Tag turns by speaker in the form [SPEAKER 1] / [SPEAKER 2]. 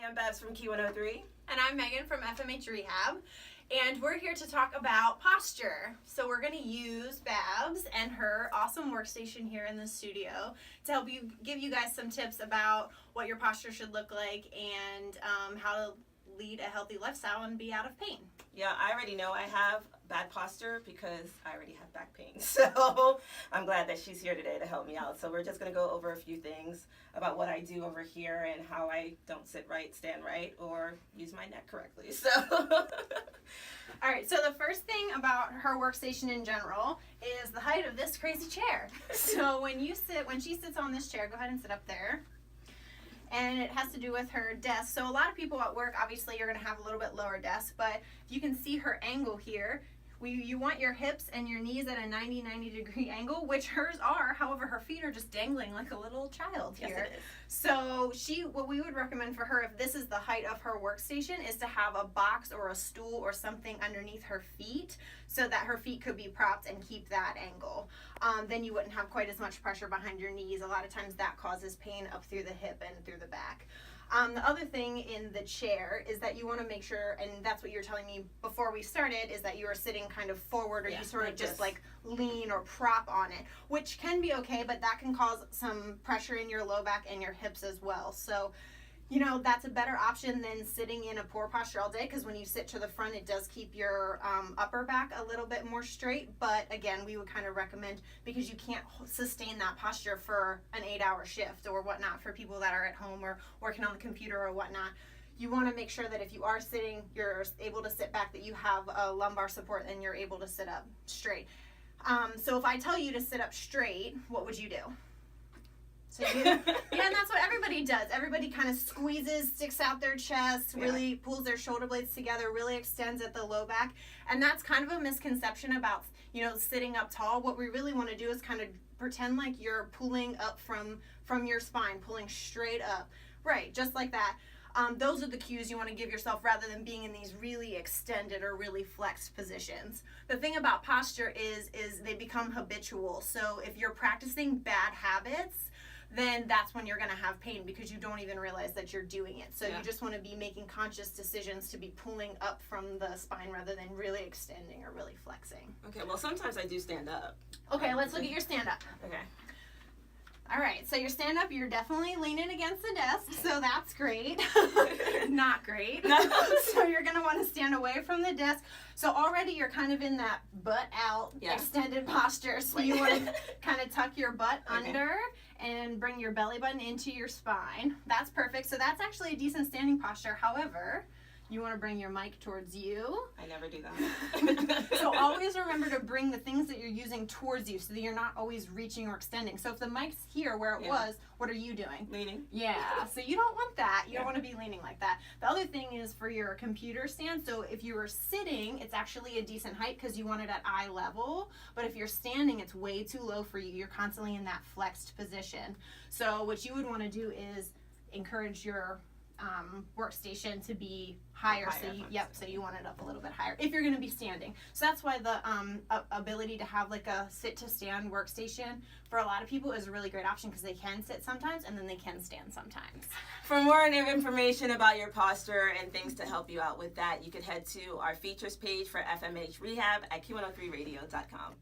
[SPEAKER 1] Hi, I'm Babs from Key 103.
[SPEAKER 2] And I'm Megan from FMH Rehab. And we're here to talk about posture. So we're going to use Babs and her awesome workstation here in the studio to help you give you guys some tips about what your posture should look like and how to lead a healthy lifestyle and be out of pain.
[SPEAKER 1] Yeah, I already know I have bad posture because I already have back pain. So I'm glad that she's here today to help me out. So we're just going to go over a few things about what I do over here and how I don't sit right, stand right, or use my neck correctly. So
[SPEAKER 2] all right, so the first thing about her workstation in general is the height of this crazy chair. So when she sits on this chair, go ahead and sit up there. And it has to do with her desk. So a lot of people at work, obviously you're going to have a little bit lower desk, but you can see her angle here. You want your hips and your knees at a 90 degree angle, which hers are. However, her feet are just dangling like a little child here.
[SPEAKER 1] Yes, it is.
[SPEAKER 2] So what we would recommend for her, if this is the height of her workstation, is to have a box or a stool or something underneath her feet so that her feet could be propped and keep that angle. Then you wouldn't have quite as much pressure behind your knees. A lot of times that causes pain up through the hip and through the back. The other thing in the chair is that you want to make sure, and that's what you were telling me before we started, is that you are sitting kind of forward or you sort of
[SPEAKER 1] like
[SPEAKER 2] just
[SPEAKER 1] this.
[SPEAKER 2] like lean or prop on it, which can be okay, but that can cause some pressure in your low back and your hips as well. So, you know, that's a better option than sitting in a poor posture all day, because when you sit to the front, it does keep your upper back a little bit more straight. But again, we would kind of recommend, because you can't sustain that posture for an 8-hour shift or whatnot for people that are at home or working on the computer or whatnot. You want to make sure that if you are sitting, you're able to sit back, that you have a lumbar support and you're able to sit up straight. So if I tell you to sit up straight, what would you do? So yeah, and that's what everybody does. Everybody kind of squeezes, sticks out their chest, really pulls their shoulder blades together, really extends at the low back. And that's kind of a misconception about, you know, sitting up tall. What we really want to do is kind of pretend like you're pulling up from your spine, pulling straight up. Right, just like that. Those are the cues you want to give yourself rather than being in these really extended or really flexed positions. The thing about posture is they become habitual. So if you're practicing bad habits, then that's when you're going to have pain because you don't even realize that you're doing it. So you just want to be making conscious decisions to be pulling up from the spine rather than really extending or really flexing.
[SPEAKER 1] Okay, well, sometimes I do stand up.
[SPEAKER 2] Okay, let's look at your stand-up.
[SPEAKER 1] Okay.
[SPEAKER 2] All right, so your stand-up, you're definitely leaning against the desk, so that's great. Not great.
[SPEAKER 1] No.
[SPEAKER 2] So you're going to want to stand away from the desk. So already you're kind of in that butt out extended posture. So you want to kind of tuck your butt under and bring your belly button into your spine. That's perfect. So that's actually a decent standing posture. However, you want to bring your mic towards you.
[SPEAKER 1] I never do that.
[SPEAKER 2] So always remember to bring the things that you're using towards you so that you're not always reaching or extending. So if the mic's here where it was, what are you doing?
[SPEAKER 1] Leaning.
[SPEAKER 2] Yeah, so you don't want that. You don't want to be leaning like that. The other thing is for your computer stand. So if you were sitting, it's actually a decent height because you want it at eye level. But if you're standing, it's way too low for you. You're constantly in that flexed position. So what you would want to do is encourage your workstation to be higher, so you want it up a little bit higher if you're going to be standing. So that's why the ability to have like a sit to stand workstation for a lot of people is a really great option because they can sit sometimes and then they can stand sometimes.
[SPEAKER 1] For more information about your posture and things to help you out with that, you could head to our features page for FMH Rehab at Q103radio.com.